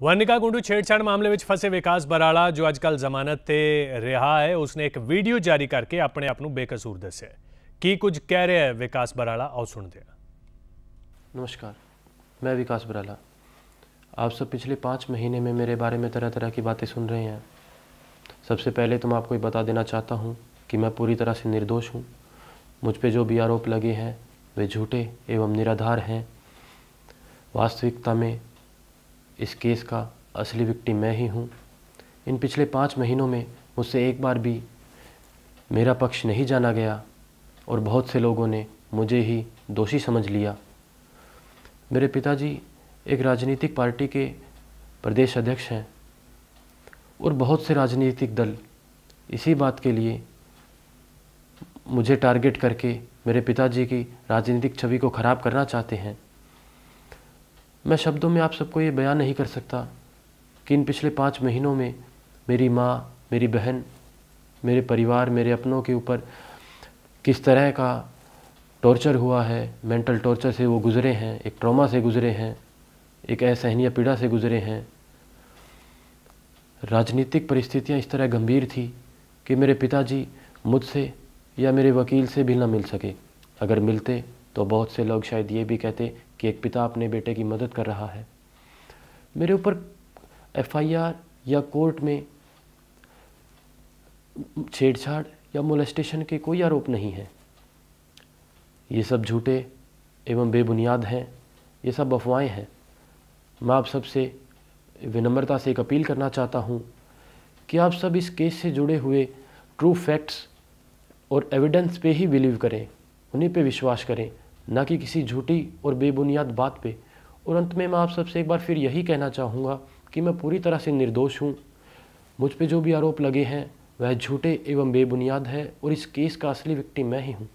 वर्णिका कुंडू छेड़छाड़ मामले में फसे विकास बराला जो अजकल जमानत ते रिहा है, उसने एक वीडियो जारी करके अपने आप ਨੂੰ बेकसूर दस्या। की कुछ कह रहे हैं विकास बराला, आओ सुनते हैं। नमस्कार, मैं विकास बराला। आप सब पिछले 5 महीने में मेरे बारे में तरह तरह की बातें सुन रहे हैं। सबसे पहले तो मैं आपको ये बता देना चाहता हूँ कि मैं पूरी तरह से निर्दोष हूँ। मुझ पे जो भी आरोप लगे हैं वे झूठे एवं निराधार हैं। वास्तविकता में इस केस का असली विक्टिम मैं ही हूँ। इन पिछले 5 महीनों में मुझसे एक बार भी मेरा पक्ष नहीं जाना गया और बहुत से लोगों ने मुझे ही दोषी समझ लिया। मेरे पिताजी एक राजनीतिक पार्टी के प्रदेश अध्यक्ष हैं और बहुत से राजनीतिक दल इसी बात के लिए मुझे टारगेट करके मेरे पिताजी की राजनीतिक छवि को ख़राब करना चाहते हैं। मैं शब्दों में आप सबको ये बयान नहीं कर सकता कि इन पिछले 5 महीनों में मेरी माँ, मेरी बहन, मेरे परिवार, मेरे अपनों के ऊपर किस तरह का टॉर्चर हुआ है। मेंटल टॉर्चर से वो गुज़रे हैं, एक ट्रॉमा से गुज़रे हैं, एक असहनीय पीड़ा से गुज़रे हैं। राजनीतिक परिस्थितियाँ इस तरह गंभीर थी कि मेरे पिताजी मुझसे या मेरे वकील से भी ना मिल सके। अगर मिलते तो बहुत से लोग शायद ये भी कहते कि एक पिता अपने बेटे की मदद कर रहा है। मेरे ऊपर एफआईआर या कोर्ट में छेड़छाड़ या मोलेस्टेशन के कोई आरोप नहीं है। ये सब झूठे एवं बेबुनियाद हैं, ये सब अफवाहें हैं। मैं आप सबसे विनम्रता से एक अपील करना चाहता हूँ कि आप सब इस केस से जुड़े हुए ट्रू फैक्ट्स और एविडेंस पे ही बिलीव करें, उन्हीं पे विश्वास करें, ना कि किसी झूठी और बेबुनियाद बात पे। और अंत में मैं आप सबसे एक बार फिर यही कहना चाहूँगा कि मैं पूरी तरह से निर्दोष हूँ। मुझ पे जो भी आरोप लगे हैं वह झूठे एवं बेबुनियाद है और इस केस का असली विक्टिम मैं ही हूँ।